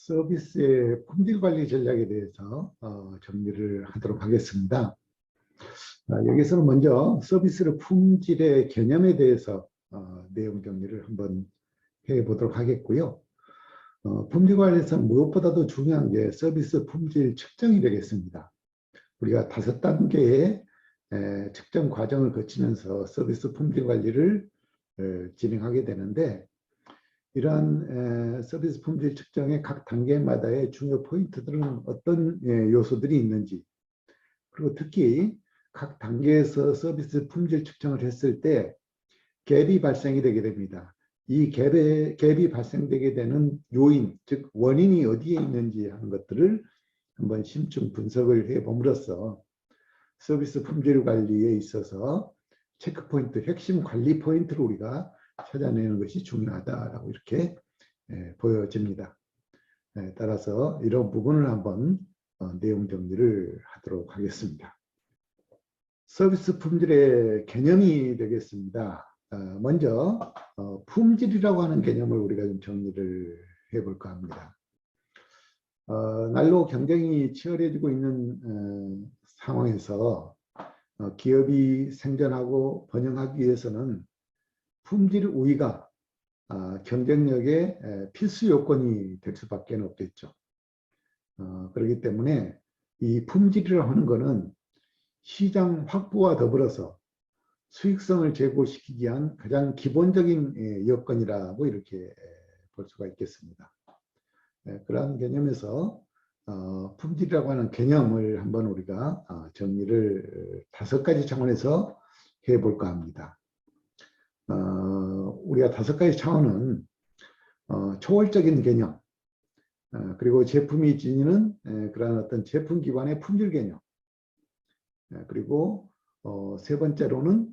서비스의 품질 관리 전략에 대해서 정리를 하도록 하겠습니다. 여기서는 먼저 서비스의 품질의 개념에 대해서 내용 정리를 한번 해보도록 하겠고요. 품질 관리에서 무엇보다도 중요한 게 서비스 품질 측정이 되겠습니다. 우리가 5단계의 측정 과정을 거치면서 서비스 품질 관리를 진행하게 되는데, 이러한 서비스 품질 측정의 각 단계마다의 중요 포인트들은 어떤 요소들이 있는지, 그리고 특히 각 단계에서 서비스 품질 측정을 했을 때 갭이 발생이 되게 됩니다. 이 갭이 발생되게 되는 요인, 즉 원인이 어디에 있는지 하는 것들을 한번 심층 분석을 해봄으로써 서비스 품질 관리에 있어서 체크포인트, 핵심 관리 포인트를 우리가 찾아내는 것이 중요하다라고 이렇게 보여집니다. 따라서 이런 부분을 한번 내용 정리를 하도록 하겠습니다. 서비스 품질의 개념이 되겠습니다. 먼저 품질이라고 하는 개념을 우리가 좀 정리를 해볼까 합니다. 날로 경쟁이 치열해지고 있는 상황에서 기업이 생존하고 번영하기 위해서는 품질 우위가 경쟁력의 필수 요건이 될 수밖에 없겠죠. 그렇기 때문에 이 품질이라고 하는 것은 시장 확보와 더불어서 수익성을 제고시키기 위한 가장 기본적인 여건이라고 이렇게 볼 수가 있겠습니다. 그러한 개념에서 품질이라고 하는 개념을 한번 우리가 정리를 5가지 차원에서 해볼까 합니다. 우리가 5가지 차원은 초월적인 개념, 그리고 제품이 지니는 그러한 어떤 제품 기반의 품질 개념, 그리고 3번째로는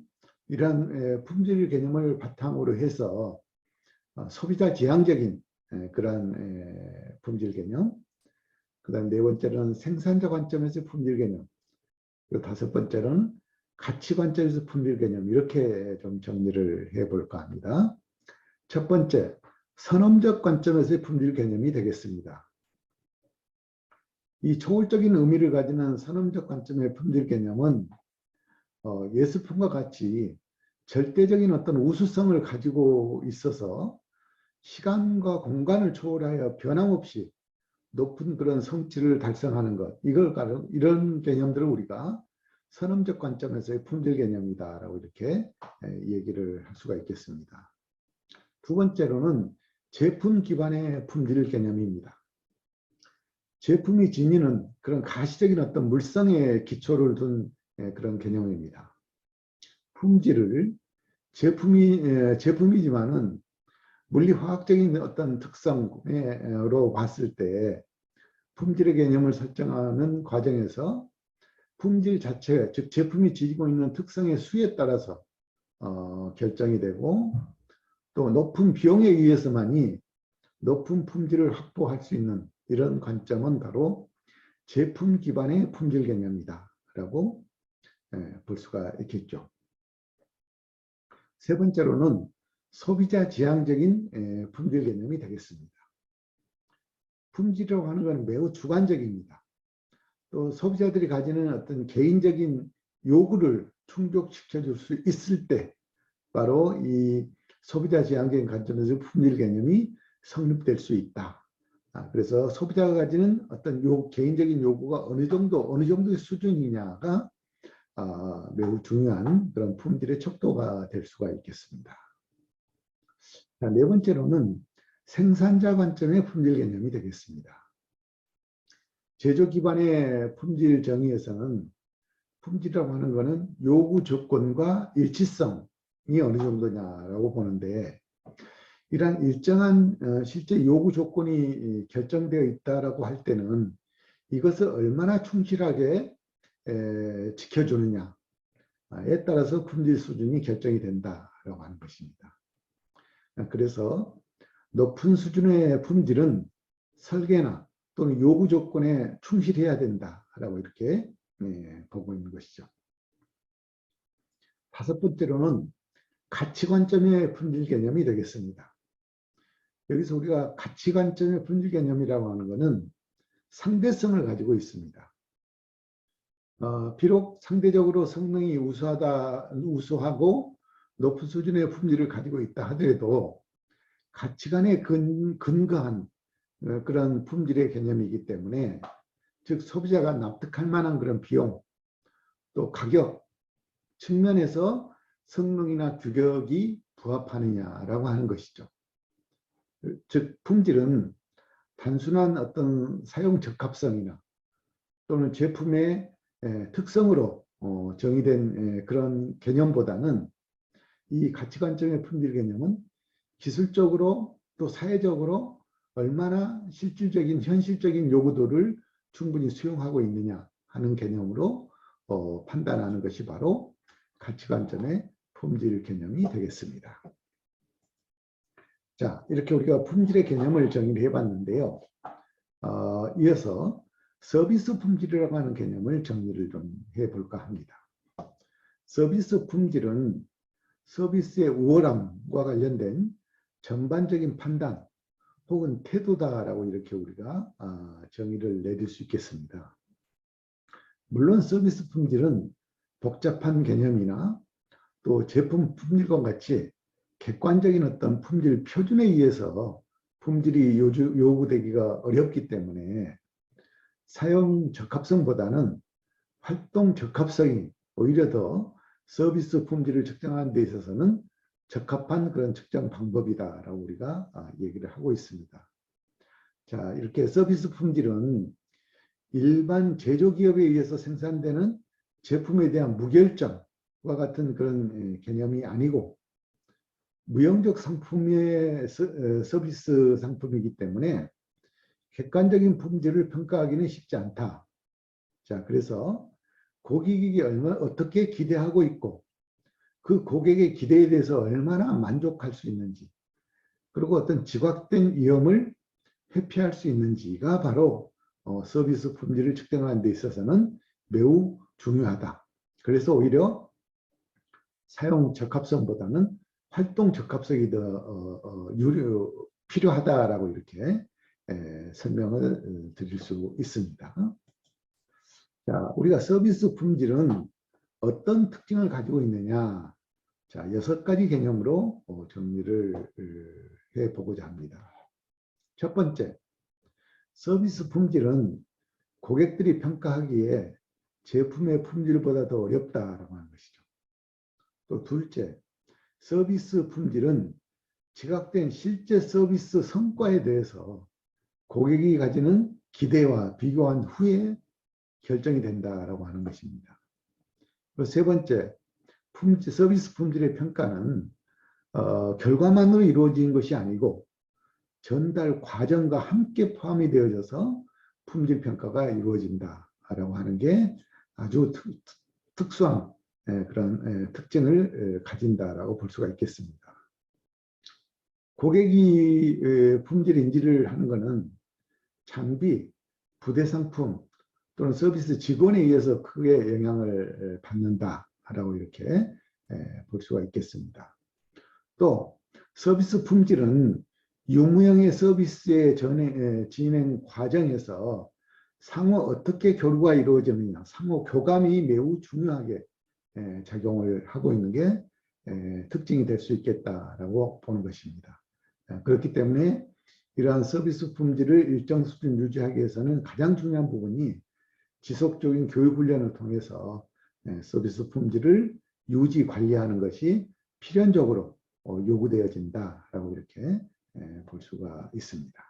이러한 품질 개념을 바탕으로 해서 소비자 지향적인 그러한 품질 개념, 그 다음 4번째로는 생산자 관점에서 품질 개념, 그리고 5번째로는 가치 관점에서 품질 개념, 이렇게 좀 정리를 해볼까 합니다. 첫 번째, 선험적 관점에서의 품질 개념이 되겠습니다. 이 초월적인 의미를 가지는 선험적 관점의 품질 개념은 예술품과 같이 절대적인 어떤 우수성을 가지고 있어서 시간과 공간을 초월하여 변함없이 높은 그런 성취를 달성하는 것, 이런 개념들을 우리가 선험적 관점에서의 품질 개념이다라고 이렇게 얘기를 할 수가 있겠습니다. 2번째로는 제품 기반의 품질 개념입니다. 제품이 지니는 그런 가시적인 어떤 물성의 기초를 둔 그런 개념입니다. 품질을 제품이지만은 물리화학적인 어떤 특성으로 봤을 때 품질의 개념을 설정하는 과정에서 품질 자체, 즉 제품이 지니고 있는 특성의 수에 따라서 결정이 되고, 또 높은 비용에 의해서만이 높은 품질을 확보할 수 있는 이런 관점은 바로 제품 기반의 품질 개념이다 라고 볼 수가 있겠죠. 3번째로는 소비자 지향적인 품질 개념이 되겠습니다. 품질이라고 하는 것은 매우 주관적입니다. 또 소비자들이 가지는 어떤 개인적인 요구를 충족시켜 줄 수 있을 때 바로 이 소비자 지향적인 관점에서 품질 개념이 성립될 수 있다. 그래서 소비자가 가지는 어떤 개인적인 요구가 어느 정도의 수준이냐가 매우 중요한 그런 품질의 척도가 될 수가 있겠습니다. 자, 4번째로는 생산자 관점의 품질 개념이 되겠습니다. 제조 기반의 품질 정의에서는 품질이라고 하는 것은 요구 조건과 일치성이 어느 정도냐라고 보는데, 이러한 일정한 실제 요구 조건이 결정되어 있다라고 할 때는 이것을 얼마나 충실하게 지켜주느냐에 따라서 품질 수준이 결정이 된다라고 하는 것입니다. 그래서 높은 수준의 품질은 설계나 또는 요구 조건에 충실해야 된다라고 이렇게 보고 있는 것이죠. 5번째로는 가치 관점의 품질 개념이 되겠습니다. 여기서 우리가 가치 관점의 품질 개념이라고 하는 것은 상대성을 가지고 있습니다. 비록 상대적으로 성능이 우수하고 높은 수준의 품질을 가지고 있다 하더라도 가치관에 근거한 그런 품질의 개념이기 때문에, 즉 소비자가 납득할 만한 그런 비용 또 가격 측면에서 성능이나 규격이 부합하느냐라고 하는 것이죠. 즉 품질은 단순한 어떤 사용 적합성이나 또는 제품의 특성으로 정의된 그런 개념보다는, 이 가치관점의 품질 개념은 기술적으로 또 사회적으로 얼마나 실질적인 현실적인 요구도를 충분히 수용하고 있느냐 하는 개념으로 판단하는 것이 바로 가치관점의 품질 개념이 되겠습니다. 자, 이렇게 우리가 품질의 개념을 정의를 해봤는데요. 이어서 서비스 품질이라고 하는 개념을 정리를 좀 해볼까 합니다. 서비스 품질은 서비스의 우월함과 관련된 전반적인 판단 혹은 태도다라고 이렇게 우리가 정의를 내릴 수 있겠습니다. 물론 서비스 품질은 복잡한 개념이나 또 제품 품질과 같이 객관적인 어떤 품질 표준에 의해서 품질이 요구되기가 어렵기 때문에 사용 적합성보다는 활동 적합성이 오히려 더 서비스 품질을 측정하는 데 있어서는 적합한 그런 측정 방법이다라고 우리가 얘기를 하고 있습니다. 자, 이렇게 서비스 품질은 일반 제조기업에 의해서 생산되는 제품에 대한 무결점과 같은 그런 개념이 아니고 무형적 상품의 서비스 상품이기 때문에 객관적인 품질을 평가하기는 쉽지 않다. 자, 그래서 고객이 어떻게 기대하고 있고 그 고객의 기대에 대해서 얼마나 만족할 수 있는지, 그리고 어떤 지각된 위험을 회피할 수 있는지가 바로 서비스 품질을 측정하는 데 있어서는 매우 중요하다. 그래서 오히려 사용 적합성보다는 활동 적합성이 더 필요하다라고 이렇게 설명을 드릴 수 있습니다. 자, 우리가 서비스 품질은 어떤 특징을 가지고 있느냐? 자, 6가지 개념으로 정리를 해보고자 합니다. 첫 번째, 서비스 품질은 고객들이 평가하기에 제품의 품질보다 더 어렵다라고 하는 것이죠. 또 둘째, 서비스 품질은 지각된 실제 서비스 성과에 대해서 고객이 가지는 기대와 비교한 후에 결정이 된다라고 하는 것입니다. 그리고 세 번째, 서비스 품질의 평가는 결과만으로 이루어진 것이 아니고 전달 과정과 함께 포함이 되어져서 품질 평가가 이루어진다라고 하는 게 아주 특수한 그런 특징을 가진다라고 볼 수가 있겠습니다. 고객이 품질 인지를 하는 것은 장비, 부대 상품 또는 서비스 직원에 의해서 크게 영향을 받는다라고 이렇게 볼 수가 있겠습니다. 또 서비스 품질은 유무형의 서비스의 진행 과정에서 상호 어떻게 교류가 이루어지느냐, 상호 교감이 매우 중요하게 작용을 하고 있는 게 특징이 될 수 있겠다라고 보는 것입니다. 그렇기 때문에 이러한 서비스 품질을 일정 수준 유지하기 위해서는 가장 중요한 부분이 지속적인 교육 훈련을 통해서 서비스 품질을 유지 관리하는 것이 필연적으로 요구되어진다라고 이렇게 볼 수가 있습니다.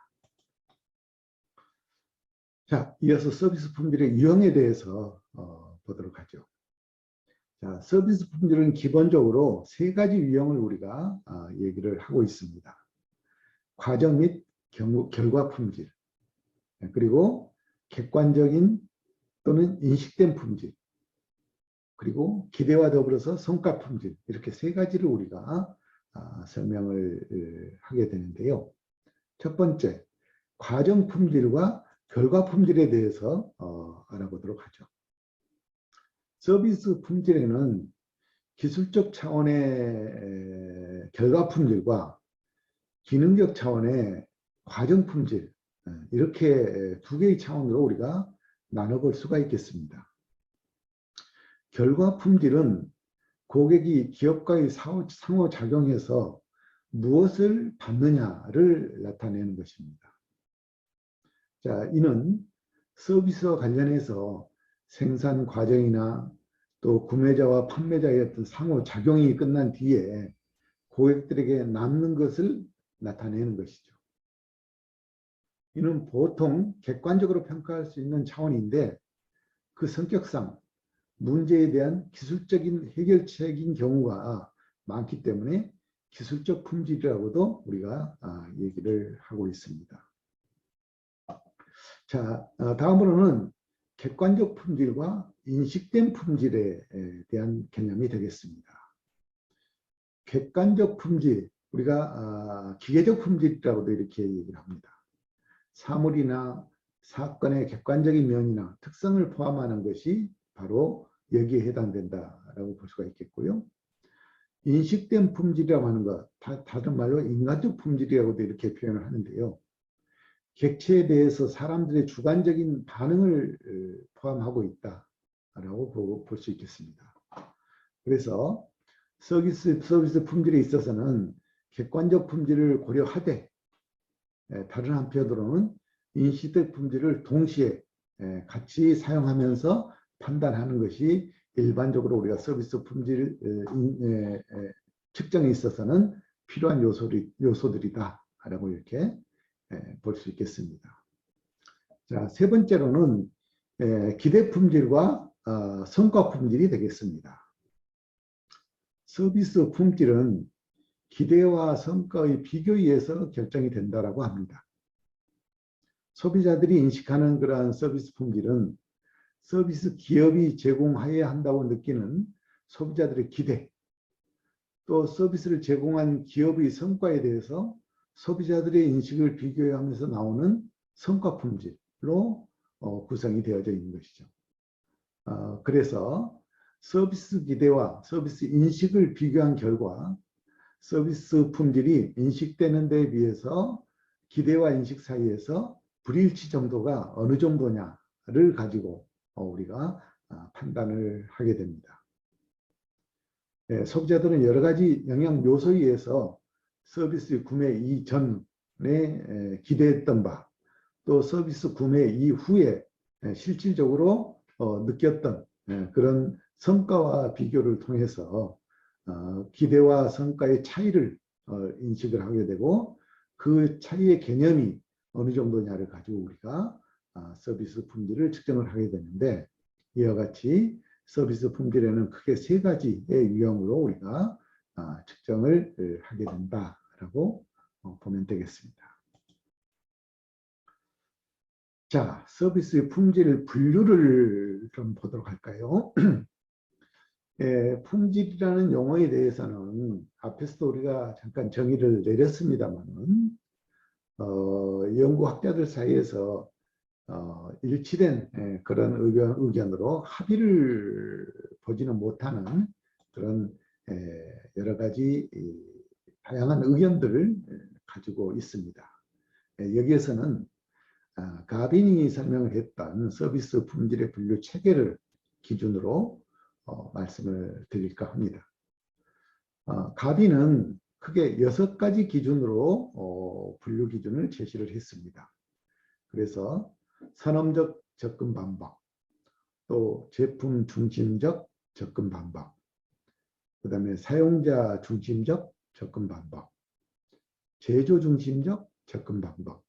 자, 이어서 서비스 품질의 유형에 대해서 보도록 하죠. 자, 서비스 품질은 기본적으로 3가지 유형을 우리가 얘기를 하고 있습니다. 과정 및 결과 품질, 그리고 객관적인 또는 인식된 품질, 그리고 기대와 더불어서 성과 품질, 이렇게 3가지를 우리가 설명을 하게 되는데요. 첫 번째, 과정 품질과 결과 품질에 대해서 알아보도록 하죠. 서비스 품질에는 기술적 차원의 결과 품질과 기능적 차원의 과정 품질, 이렇게 두 개의 차원으로 우리가 나눠볼 수가 있겠습니다. 결과 품질은 고객이 기업과의 상호작용해서 무엇을 받느냐를 나타내는 것입니다. 자, 이는 서비스와 관련해서 생산 과정이나 또 구매자와 판매자의 어떤 상호작용이 끝난 뒤에 고객들에게 남는 것을 나타내는 것이죠. 이는 보통 객관적으로 평가할 수 있는 차원인데 그 성격상 문제에 대한 기술적인 해결책인 경우가 많기 때문에 기술적 품질이라고도 우리가 얘기를 하고 있습니다. 자, 다음으로는 객관적 품질과 인식된 품질에 대한 개념이 되겠습니다. 객관적 품질, 우리가 기계적 품질이라고도 이렇게 얘기를 합니다. 사물이나 사건의 객관적인 면이나 특성을 포함하는 것이 바로 여기에 해당된다라고 볼 수가 있겠고요. 인식된 품질이라고 하는 것, 다른 말로 인간적 품질이라고도 이렇게 표현을 하는데요. 객체에 대해서 사람들의 주관적인 반응을 포함하고 있다라고 볼 수 있겠습니다. 그래서 서비스 품질에 있어서는 객관적 품질을 고려하되 다른 한편으로는 인식된 품질을 동시에 같이 사용하면서 판단하는 것이 일반적으로 우리가 서비스 품질 측정에 있어서는 필요한 요소들이다라고 이렇게 볼 수 있겠습니다. 자, 세 번째로는 기대 품질과 성과 품질이 되겠습니다. 서비스 품질은 기대와 성과의 비교에 의해서 결정이 된다라고 합니다. 소비자들이 인식하는 그러한 서비스 품질은 서비스 기업이 제공해야 한다고 느끼는 소비자들의 기대, 또 서비스를 제공한 기업의 성과에 대해서 소비자들의 인식을 비교하면서 나오는 성과 품질로 구성이 되어져 있는 것이죠. 그래서 서비스 기대와 서비스 인식을 비교한 결과 서비스 품질이 인식되는 데에 비해서 기대와 인식 사이에서 불일치 정도가 어느 정도냐를 가지고 우리가 판단을 하게 됩니다. 소비자들은 여러 가지 영향 요소에 의해서 서비스 구매 이전에 기대했던 바, 또 서비스 구매 이후에 실질적으로 느꼈던 그런 성과와 비교를 통해서 기대와 성과의 차이를 인식을 하게 되고 그 차이의 개념이 어느 정도냐를 가지고 우리가 서비스 품질을 측정을 하게 되는데 이와 같이 서비스 품질에는 크게 세 가지의 유형으로 우리가 측정을 하게 된다라고 보면 되겠습니다. 자, 서비스 품질 분류를 좀 보도록 할까요? 품질이라는 용어에 대해서는 앞에서도 우리가 잠깐 정의를 내렸습니다만은 연구학자들 사이에서 일치된 그런 의견으로 합의를 보지는 못하는 그런 여러 가지 다양한 의견들을 가지고 있습니다. 여기에서는 가빈이 설명을 했던 서비스 품질의 분류 체계를 기준으로 말씀을 드릴까 합니다. 가빈은 크게 6가지 기준으로 분류 기준을 제시를 했습니다. 그래서 선험적 접근 방법, 또 제품 중심적 접근 방법, 그 다음에 사용자 중심적 접근 방법, 제조 중심적 접근 방법,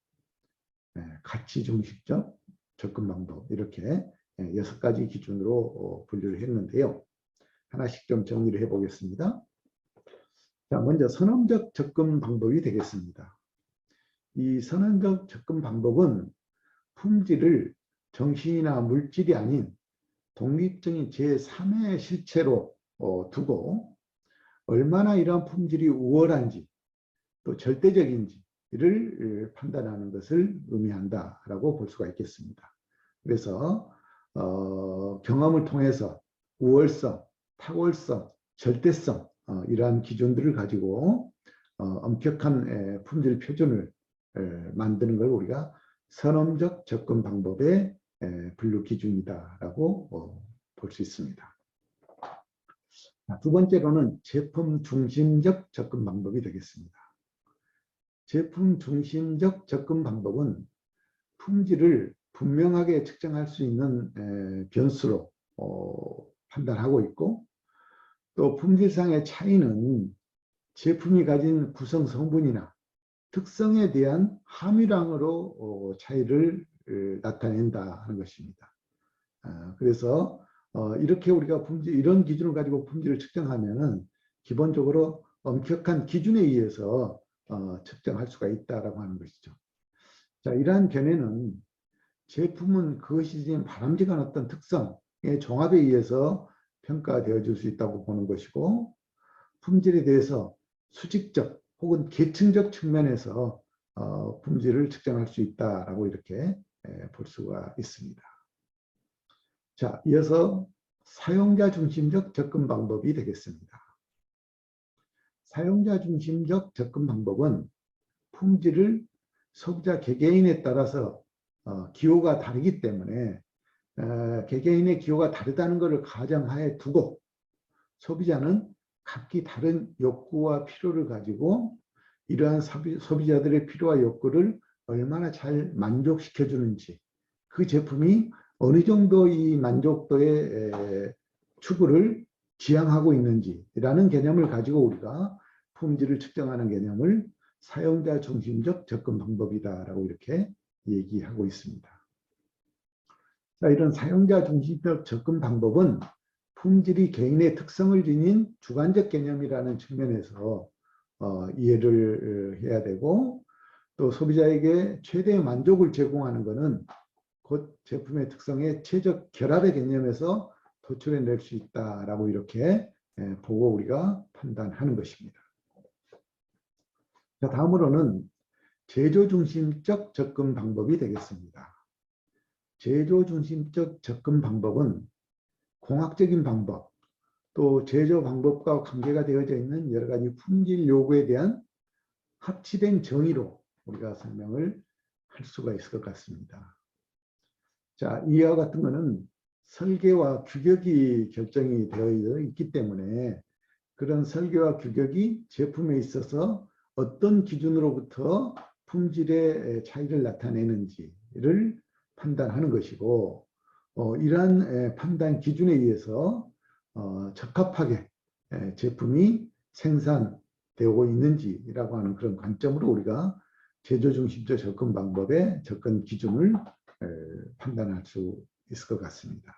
가치 중심적 접근 방법, 이렇게 6가지 기준으로 분류를 했는데요. 하나씩 좀 정리를 해보겠습니다. 자, 먼저 선험적 접근 방법이 되겠습니다. 이 선험적 접근 방법은 품질을 정신이나 물질이 아닌 독립적인 제3의 실체로 두고 얼마나 이러한 품질이 우월한지 또 절대적인지를 판단하는 것을 의미한다라고 볼 수가 있겠습니다. 그래서 경험을 통해서 우월성, 탁월성, 절대성 이러한 기준들을 가지고 엄격한 품질 표준을 만드는 걸 우리가 선험적 접근 방법의 분류 기준이다라고 볼 수 있습니다. 두 번째로는 제품 중심적 접근 방법이 되겠습니다. 제품 중심적 접근 방법은 품질을 분명하게 측정할 수 있는 변수로 판단하고 있고, 또 품질상의 차이는 제품이 가진 구성 성분이나 특성에 대한 함유량으로 차이를 나타낸다 하는 것입니다. 그래서 이렇게 우리가 이런 기준을 가지고 품질을 측정하면은 기본적으로 엄격한 기준에 의해서 측정할 수가 있다라고 하는 것이죠. 자, 이러한 견해는 제품은 그것이 지닌 바람직한 어떤 특성의 종합에 의해서 평가되어질 수 있다고 보는 것이고, 품질에 대해서 수직적 혹은 계층적 측면에서 품질을 측정할 수 있다라고 이렇게 볼 수가 있습니다. 자, 이어서 사용자 중심적 접근 방법이 되겠습니다. 사용자 중심적 접근 방법은 품질을 소비자 개개인에 따라서 기호가 다르기 때문에 개개인의 기호가 다르다는 것을 가정하에 두고 소비자는 각기 다른 욕구와 필요를 가지고 이러한 소비자들의 필요와 욕구를 얼마나 잘 만족시켜 주는지, 그 제품이 어느 정도 이 만족도의 추구를 지향하고 있는지라는 개념을 가지고 우리가 품질을 측정하는 개념을 사용자 중심적 접근 방법이다라고 이렇게 얘기하고 있습니다. 자, 이런 사용자 중심적 접근 방법은 품질이 개인의 특성을 지닌 주관적 개념이라는 측면에서 이해를 해야 되고, 또 소비자에게 최대의 만족을 제공하는 것은 곧 제품의 특성의 최적 결합의 개념에서 도출해낼 수 있다라고 이렇게 보고 우리가 판단하는 것입니다. 자, 다음으로는 제조 중심적 접근 방법이 되겠습니다. 제조 중심적 접근 방법은 공학적인 방법, 또 제조 방법과 관계가 되어져 있는 여러 가지 품질 요구에 대한 합치된 정의로 우리가 설명을 할 수가 있을 것 같습니다. 자, 이와 같은 것은 설계와 규격이 결정이 되어 있기 때문에 그런 설계와 규격이 제품에 있어서 어떤 기준으로부터 품질의 차이를 나타내는지를 판단하는 것이고, 이러한 판단 기준에 의해서 적합하게 제품이 생산되고 있는지라고 하는 그런 관점으로 우리가 제조 중심적 접근 방법의 접근 기준을 판단할 수 있을 것 같습니다.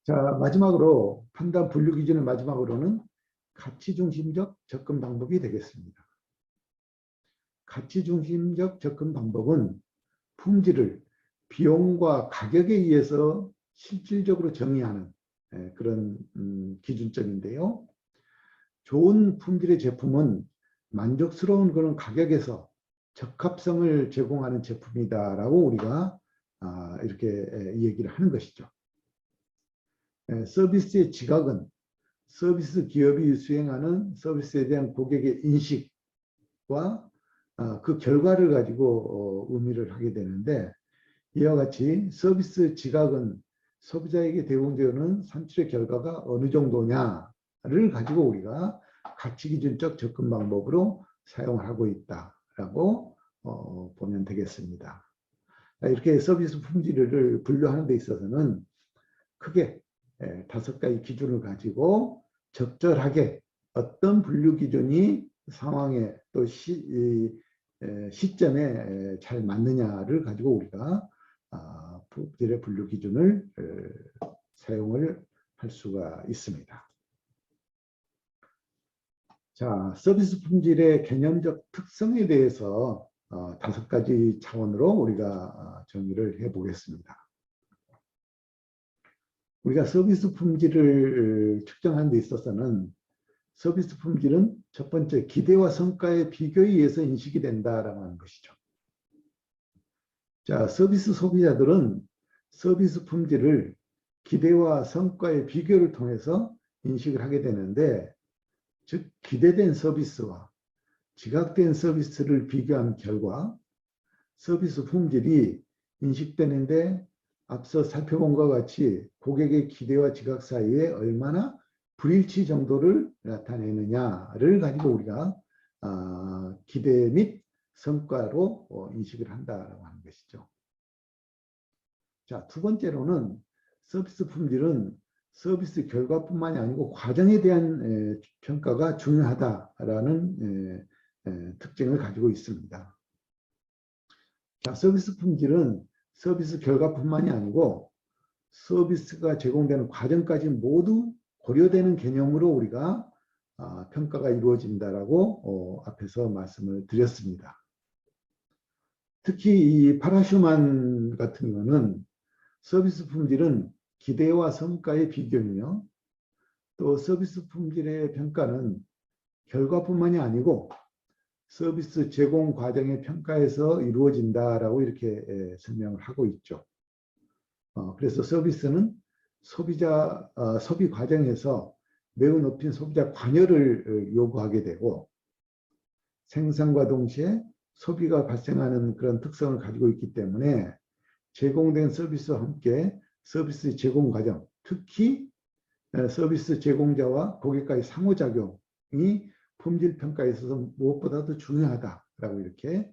자, 마지막으로 판단 분류 기준의 마지막으로는 가치 중심적 접근 방법이 되겠습니다. 가치 중심적 접근 방법은 품질을 비용과 가격에 의해서 실질적으로 정의하는 그런 기준점인데요. 좋은 품질의 제품은 만족스러운 그런 가격에서 적합성을 제공하는 제품이다라고 우리가 이렇게 얘기를 하는 것이죠. 서비스의 지각은 서비스 기업이 수행하는 서비스에 대한 고객의 인식과 그 결과를 가지고 의미를 하게 되는데, 이와 같이 서비스 지각은 소비자에게 제공되는 산출의 결과가 어느 정도냐를 가지고 우리가 가치기준적 접근 방법으로 사용하고 있다라고 보면 되겠습니다. 이렇게 서비스 품질을 분류하는 데 있어서는 크게 5가지 기준을 가지고 적절하게 어떤 분류 기준이 상황에 또 시점에 잘 맞느냐를 가지고 우리가 품질의 분류 기준을 사용을 할 수가 있습니다. 자, 서비스 품질의 개념적 특성에 대해서 5가지 차원으로 우리가 정의를 해보겠습니다. 우리가 서비스 품질을 측정하는 데 있어서는 서비스 품질은 첫 번째 기대와 성과의 비교에 의해서 인식이 된다라고 하는 것이죠. 자, 서비스 소비자들은 서비스 품질을 기대와 성과의 비교를 통해서 인식을 하게 되는데, 즉 기대된 서비스와 지각된 서비스를 비교한 결과 서비스 품질이 인식되는데 앞서 살펴본 것과 같이 고객의 기대와 지각 사이에 얼마나 불일치 정도를 나타내느냐를 가지고 우리가 기대 및 성과로 인식을 한다고 하는 것이죠. 자, 두 번째로는 서비스 품질은 서비스 결과뿐만이 아니고 과정에 대한 평가가 중요하다라는 특징을 가지고 있습니다. 자, 서비스 품질은 서비스 결과뿐만이 아니고 서비스가 제공되는 과정까지 모두 고려되는 개념으로 우리가 평가가 이루어진다라고 앞에서 말씀을 드렸습니다. 특히 이 파라슈만 같은 경우는 서비스 품질은 기대와 성과의 비교이며 또 서비스 품질의 평가는 결과뿐만이 아니고 서비스 제공 과정의 평가에서 이루어진다라고 이렇게 설명을 하고 있죠. 그래서 서비스는 소비 과정에서 매우 높은 소비자 관여를 요구하게 되고 생산과 동시에 소비가 발생하는 그런 특성을 가지고 있기 때문에 제공된 서비스와 함께 서비스 제공 과정, 특히 서비스 제공자와 고객과의 상호작용이 품질 평가에 있어서 무엇보다도 중요하다라고 이렇게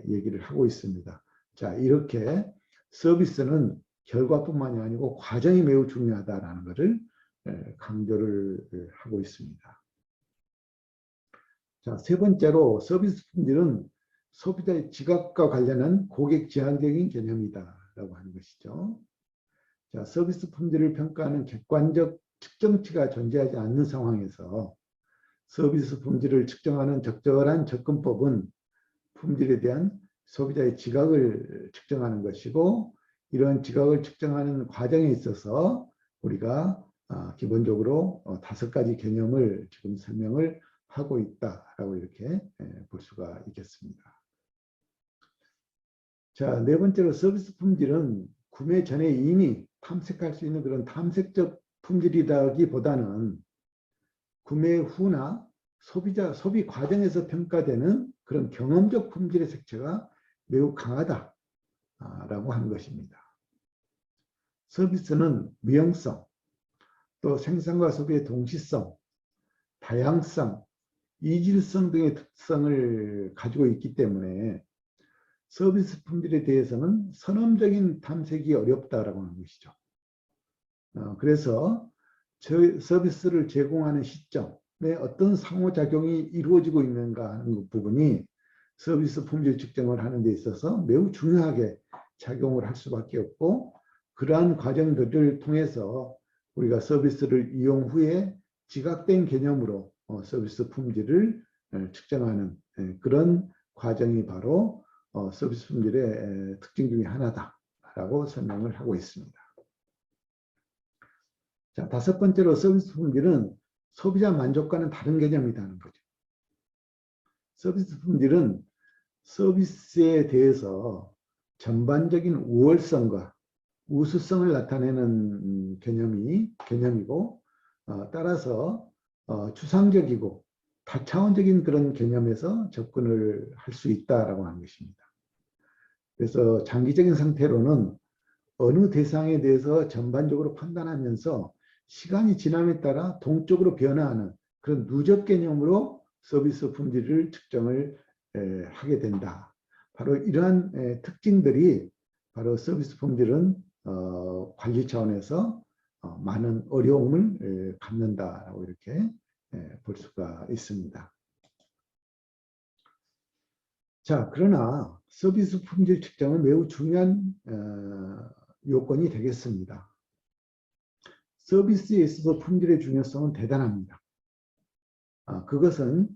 얘기를 하고 있습니다. 자, 이렇게 서비스는 결과뿐만이 아니고 과정이 매우 중요하다라는 것을 강조를 하고 있습니다. 자, 세 번째로 서비스 품질은 소비자의 지각과 관련한 고객 지향적인 개념이다라고 하는 것이죠. 자, 서비스 품질을 평가하는 객관적 측정치가 존재하지 않는 상황에서 서비스 품질을 측정하는 적절한 접근법은 품질에 대한 소비자의 지각을 측정하는 것이고 이런 지각을 측정하는 과정에 있어서 우리가 기본적으로 5가지 개념을 지금 설명을 하고 있다라고 이렇게 볼 수가 있겠습니다. 자, 네 번째로 서비스 품질은 구매 전에 이미 탐색할 수 있는 그런 탐색적 품질이라기보다는 구매 후나 소비 과정에서 평가되는 그런 경험적 품질의 색채가 매우 강하다라고 하는 것입니다. 서비스는 유형성, 또 생산과 소비의 동시성, 다양성, 이질성 등의 특성을 가지고 있기 때문에 서비스 품질에 대해서는 선언적인 탐색이 어렵다라고 하는 것이죠. 그래서 서비스를 제공하는 시점에 어떤 상호작용이 이루어지고 있는가 하는 부분이 서비스 품질 측정을 하는 데 있어서 매우 중요하게 작용을 할 수밖에 없고 그러한 과정들을 통해서 우리가 서비스를 이용 후에 지각된 개념으로 서비스 품질을 측정하는 그런 과정이 바로 서비스 품질의 특징 중에 하나다라고 설명을 하고 있습니다. 자, 5번째로 서비스 품질은 소비자 만족과는 다른 개념이라는 거죠. 서비스 품질은 서비스에 대해서 전반적인 우월성과 우수성을 나타내는 개념이고 따라서 추상적이고 다차원적인 그런 개념에서 접근을 할 수 있다라고 하는 것입니다. 그래서 장기적인 상태로는 어느 대상에 대해서 전반적으로 판단하면서 시간이 지남에 따라 동적으로 변화하는 그런 누적 개념으로 서비스 품질을 측정을 하게 된다. 바로 이러한 특징들이 바로 서비스 품질은 관리 차원에서 많은 어려움을 갖는다라고 이렇게 볼 수가 있습니다. 자, 그러나 서비스 품질 측정은 매우 중요한 요건이 되겠습니다. 서비스에 있어서 품질의 중요성은 대단합니다. 그것은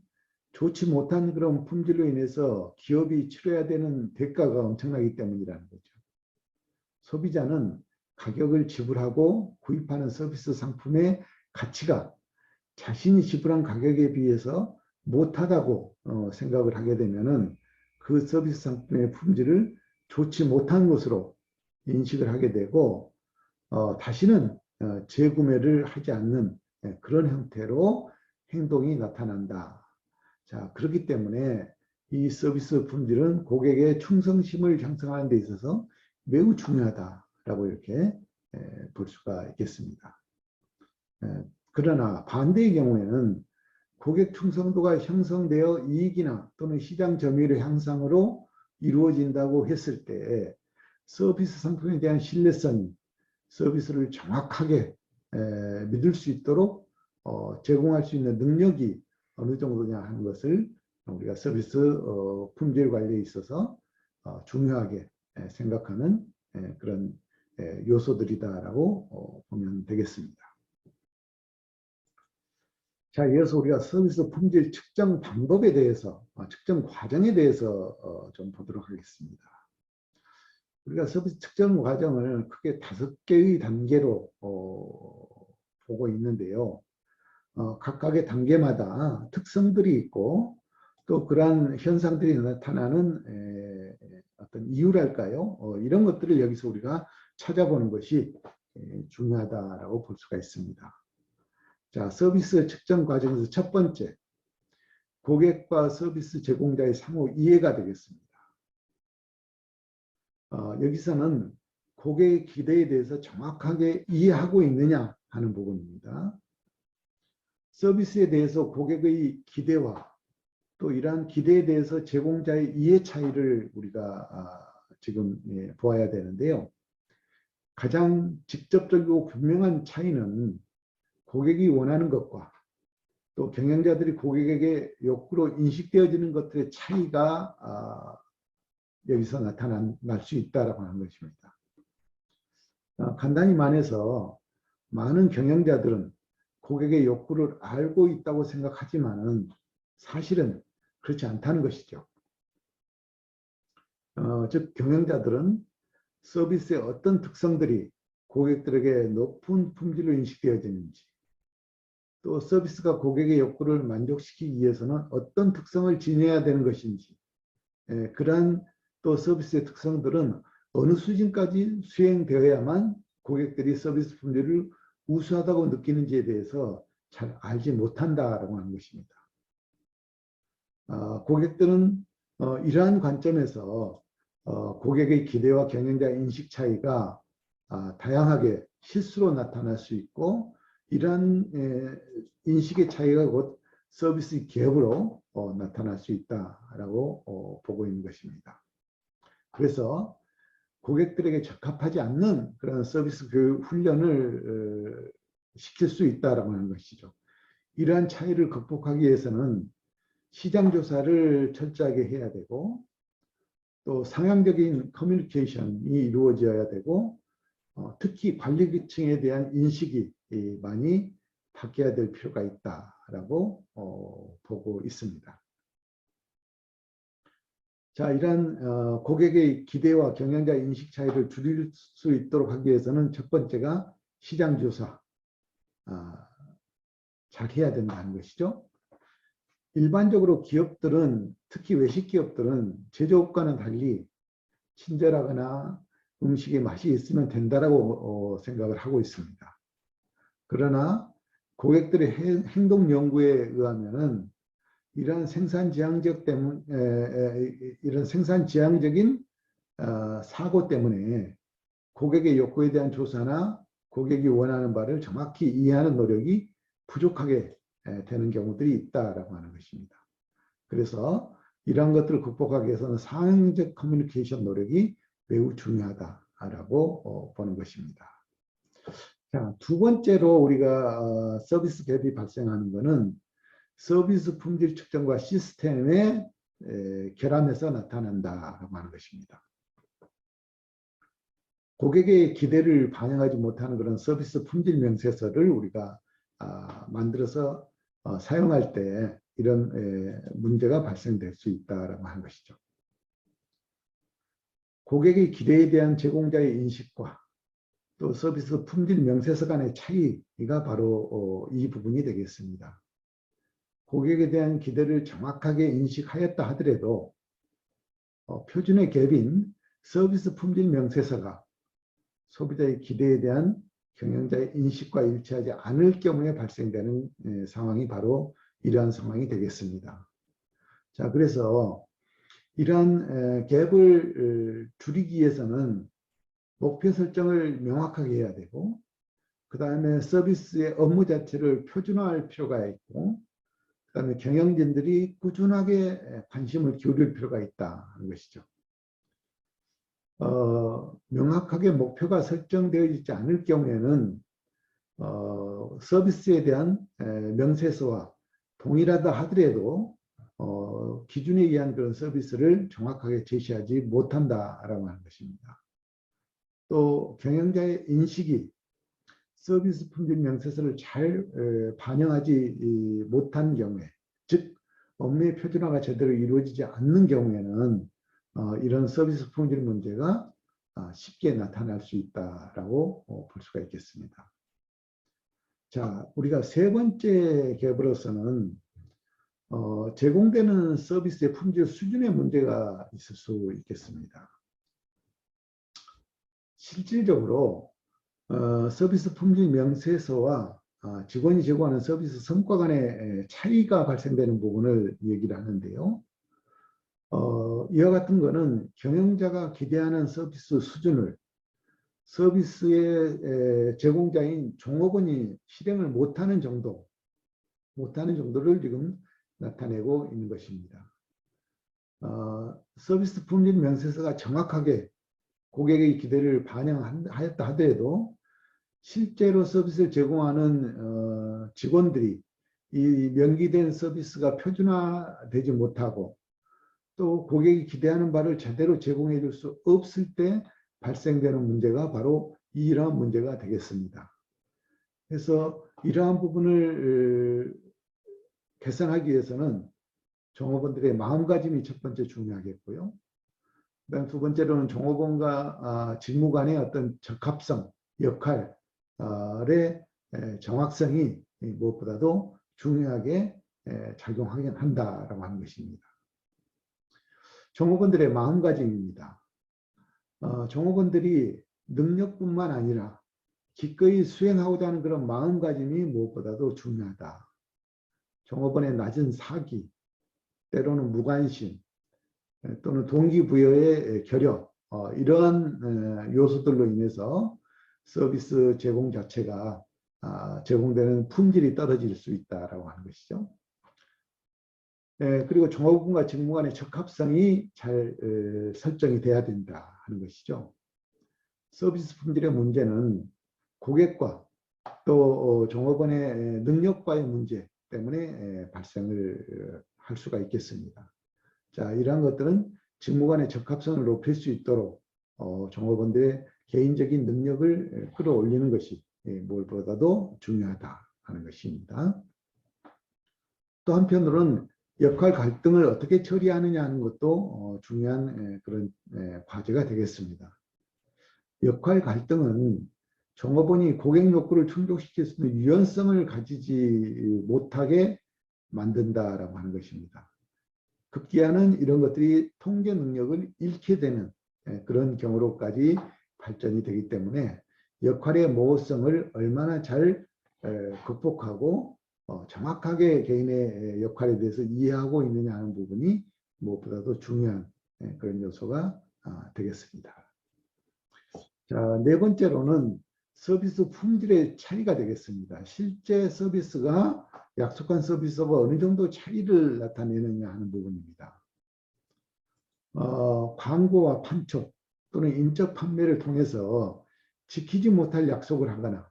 좋지 못한 그런 품질로 인해서 기업이 치러야 되는 대가가 엄청나기 때문이라는 거죠. 소비자는 가격을 지불하고 구입하는 서비스 상품의 가치가 자신이 지불한 가격에 비해서 못하다고 생각을 하게 되면은 그 서비스 상품의 품질을 좋지 못한 것으로 인식을 하게 되고 다시는 재구매를 하지 않는 그런 형태로 행동이 나타난다. 자, 그렇기 때문에 이 서비스 품질은 고객의 충성심을 형성하는 데 있어서 매우 중요하다라고 이렇게 볼 수가 있겠습니다. 그러나 반대의 경우에는 고객 충성도가 형성되어 이익이나 또는 시장 점유율의 향상으로 이루어진다고 했을 때 서비스 상품에 대한 신뢰성이 서비스를 정확하게 믿을 수 있도록 제공할 수 있는 능력이 어느 정도냐 하는 것을 우리가 서비스 품질 관리에 있어서 중요하게 생각하는 그런 요소들이다라고 보면 되겠습니다. 자, 이어서 우리가 서비스 품질 측정 방법에 대해서, 측정 과정에 대해서 좀 보도록 하겠습니다. 우리가 서비스 측정 과정을 크게 5개의 단계로 보고 있는데요. 각각의 단계마다 특성들이 있고 또 그러한 현상들이 나타나는 어떤 이유랄까요? 이런 것들을 여기서 우리가 찾아보는 것이 중요하다고 볼 수가 있습니다. 자, 서비스 측정 과정에서 첫 번째, 고객과 서비스 제공자의 상호 이해가 되겠습니다. 여기서는 고객의 기대에 대해서 정확하게 이해하고 있느냐 하는 부분입니다. 서비스에 대해서 고객의 기대와 또 이러한 기대에 대해서 제공자의 이해 차이를 우리가 지금 보아야 되는데요. 가장 직접적이고 분명한 차이는 고객이 원하는 것과 또 경영자들이 고객에게 욕구로 인식되어지는 것들의 차이가 여기서 나타날 수 있다고 하는 것입니다. 간단히 말해서 많은 경영자들은 고객의 욕구를 알고 있다고 생각하지만은 사실은 그렇지 않다는 것이죠. 즉 경영자들은 서비스의 어떤 특성들이 고객들에게 높은 품질로 인식되어지는지 또 서비스가 고객의 욕구를 만족시키기 위해서는 어떤 특성을 지녀야 되는 것인지 그러한 또 서비스의 특성들은 어느 수준까지 수행되어야만 고객들이 서비스 품질을 우수하다고 느끼는지에 대해서 잘 알지 못한다라고 하는 것입니다. 고객들은 이러한 관점에서 고객의 기대와 경영자의 인식 차이가 다양하게 실수로 나타날 수 있고 이러한 인식의 차이가 곧 서비스 갭으로 나타날 수 있다라고 보고 있는 것입니다. 그래서 고객들에게 적합하지 않는 그런 서비스 교육 훈련을 시킬 수 있다라고 하는 것이죠. 이러한 차이를 극복하기 위해서는 시장 조사를 철저하게 해야 되고 또 상향적인 커뮤니케이션이 이루어져야 되고 특히 관리층에 대한 인식이 많이 바뀌어야 될 필요가 있다라고 보고 있습니다. 자, 이러한 고객의 기대와 경영자 인식 차이를 줄일 수 있도록 하기 위해서는 첫 번째가 시장 조사 잘 해야 된다는 것이죠. 일반적으로 기업들은 특히 외식 기업들은 제조업과는 달리 친절하거나 음식에 맛이 있으면 된다라고 생각을 하고 있습니다. 그러나 고객들의 행동 연구에 의하면은 이런 이런 생산지향적인 사고 때문에 고객의 욕구에 대한 조사나 고객이 원하는 바를 정확히 이해하는 노력이 부족하게 되는 경우들이 있다라고 하는 것입니다. 그래서 이러한 것들을 극복하기 위해서는 상황적 커뮤니케이션 노력이 매우 중요하다라고 보는 것입니다. 자, 두 번째로 우리가 서비스 갭이 발생하는 것은 서비스 품질 측정과 시스템의 결함에서 나타난다라고 하는 것입니다. 고객의 기대를 반영하지 못하는 그런 서비스 품질 명세서를 우리가 만들어서 사용할 때 이런 문제가 발생될 수 있다라고 하는 것이죠. 고객의 기대에 대한 제공자의 인식과 또 서비스 품질 명세서 간의 차이가 바로 이 부분이 되겠습니다. 고객에 대한 기대를 정확하게 인식하였다 하더라도 표준의 갭인 서비스 품질 명세서가 소비자의 기대에 대한 경영자의 인식과 일치하지 않을 경우에 발생되는 상황이 바로 이러한 상황이 되겠습니다. 자, 그래서 이러한 갭을 줄이기 위해서는 목표 설정을 명확하게 해야 되고, 그 다음에 서비스의 업무 자체를 표준화할 필요가 있고, 그 다음에 경영진들이 꾸준하게 관심을 기울일 필요가 있다는 것이죠. 명확하게 목표가 설정되어 있지 않을 경우에는 서비스에 대한 명세서와 동일하다 하더라도 기준에 의한 그런 서비스를 정확하게 제시하지 못한다라고 하는 것입니다. 또 경영자의 인식이 서비스 품질 명세서를 잘 반영하지 못한 경우에, 즉 업무의 표준화가 제대로 이루어지지 않는 경우에는 이런 서비스 품질 문제가 쉽게 나타날 수 있다라고 볼 수가 있겠습니다. 자, 우리가 세 번째 갭으로서는 제공되는 서비스의 품질 수준의 문제가 있을 수 있겠습니다. 실질적으로 서비스 품질 명세서와 직원이 제공하는 서비스 성과 간의 차이가 발생되는 부분을 얘기를 하는데요. 이와 같은 거는 경영자가 기대하는 서비스 수준을 서비스의 제공자인 종업원이 실행을 못하는 정도를 지금 나타내고 있는 것입니다. 서비스 품질 명세서가 정확하게 고객의 기대를 반영하였다 하더라도 실제로 서비스를 제공하는 직원들이 이 명기된 서비스가 표준화되지 못하고 또 고객이 기대하는 바를 제대로 제공해 줄 수 없을 때 발생되는 문제가 바로 이러한 문제가 되겠습니다. 그래서 이러한 부분을 개선하기 위해서는 종업원들의 마음가짐이 첫 번째 중요하겠고요. 그다음 두 번째로는 종업원과 직무 간의 어떤 적합성, 역할의 정확성이 무엇보다도 중요하게 작용한다라고 하는 것입니다. 종업원들의 마음가짐입니다. 종업원들이 능력뿐만 아니라 기꺼이 수행하고자 하는 그런 마음가짐이 무엇보다도 중요하다. 종업원의 낮은 사기, 때로는 무관심, 또는 동기부여의 결여, 이러한 요소들로 인해서 서비스 제공 자체가 제공되는 품질이 떨어질 수 있다라고 하는 것이죠. 그리고 종업원과 직무 간의 적합성이 잘 설정이 돼야 된다 하는 것이죠. 서비스 품질의 문제는 고객과 또 종업원의 능력과의 문제 때문에 발생을 할 수가 있겠습니다. 자, 이러한 것들은 직무 간의 적합성을 높일 수 있도록 종업원들의 개인적인 능력을 끌어올리는 것이 무엇보다도 중요하다 하는 것입니다. 또 한편으로는 역할 갈등을 어떻게 처리하느냐 하는 것도 중요한 그런 과제가 되겠습니다. 역할 갈등은 종업원이 고객 욕구를 충족시킬 수 있는 유연성을 가지지 못하게 만든다라고 하는 것입니다. 급기야는 이런 것들이 통제 능력을 잃게 되는 그런 경우로까지 발전이 되기 때문에 역할의 모호성을 얼마나 잘 극복하고 정확하게 개인의 역할에 대해서 이해하고 있느냐 하는 부분이 무엇보다도 중요한 그런 요소가 되겠습니다. 자, 네 번째로는 서비스 품질의 차이가 되겠습니다. 실제 서비스가 약속한 서비스와 어느 정도 차이를 나타내느냐 하는 부분입니다. 광고와 판촉 또는 인적 판매를 통해서 지키지 못할 약속을 하거나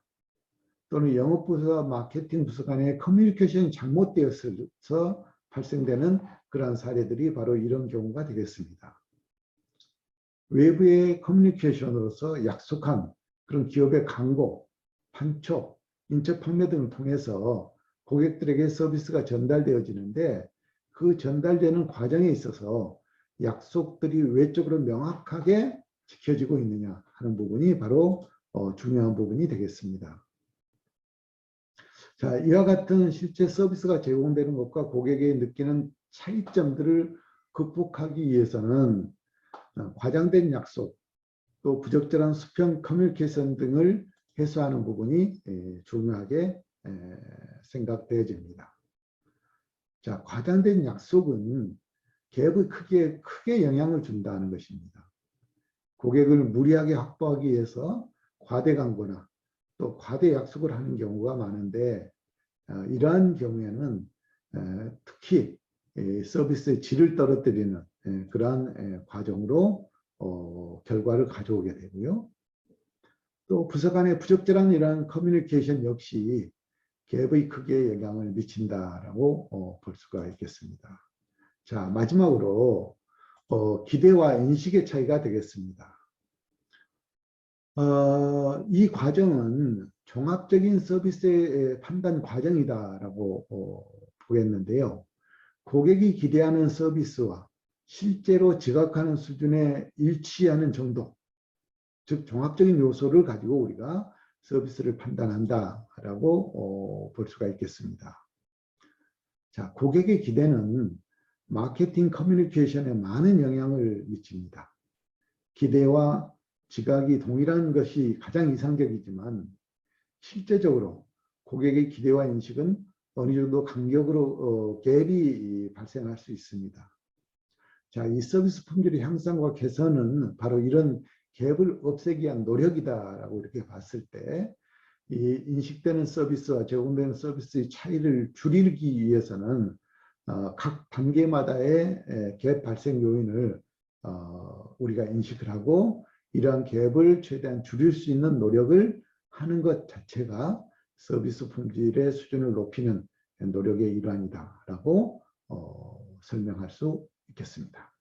또는 영업부서와 마케팅 부서 간의 커뮤니케이션이 잘못되어서 발생되는 그러한 사례들이 바로 이런 경우가 되겠습니다. 외부의 커뮤니케이션으로서 약속한 그런 기업의 광고, 판촉, 인적 판매 등을 통해서 고객들에게 서비스가 전달되어지는데 그 전달되는 과정에 있어서 약속들이 외적으로 명확하게 지켜지고 있느냐 하는 부분이 바로 중요한 부분이 되겠습니다. 자, 이와 같은 실제 서비스가 제공되는 것과 고객이 느끼는 차이점들을 극복하기 위해서는 과장된 약속, 또 부적절한 수평 커뮤니케이션 등을 해소하는 부분이 중요하게 생각되어집니다. 자, 과장된 약속은 갭의 크기에 크게 영향을 준다는 것입니다. 고객을 무리하게 확보하기 위해서 과대 광고나 또 과대 약속을 하는 경우가 많은데 이러한 경우에는 특히 서비스의 질을 떨어뜨리는 그러한 과정으로 결과를 가져오게 되고요. 또 부서 간의 부적절한 이러한 커뮤니케이션 역시 갭의 크기에 영향을 미친다라고 볼 수가 있겠습니다. 자, 마지막으로 기대와 인식의 차이가 되겠습니다. 이 과정은 종합적인 서비스의 판단 과정이다라고 보겠는데요. 고객이 기대하는 서비스와 실제로 지각하는 수준에 일치하는 정도, 즉 종합적인 요소를 가지고 우리가 서비스를 판단한다라고 볼 수가 있겠습니다. 자, 고객의 기대는 마케팅 커뮤니케이션에 많은 영향을 미칩니다. 기대와 지각이 동일한 것이 가장 이상적이지만 실제적으로 고객의 기대와 인식은 어느 정도 간격으로 갭이 발생할 수 있습니다. 자, 이 서비스 품질의 향상과 개선은 바로 이런 갭을 없애기 위한 노력이다라고 이렇게 봤을 때 이 인식되는 서비스와 제공되는 서비스의 차이를 줄이기 위해서는 각 단계마다의 갭 발생 요인을 우리가 인식을 하고 이러한 갭을 최대한 줄일 수 있는 노력을 하는 것 자체가 서비스 품질의 수준을 높이는 노력의 일환이다라고 설명할 수 있겠습니다.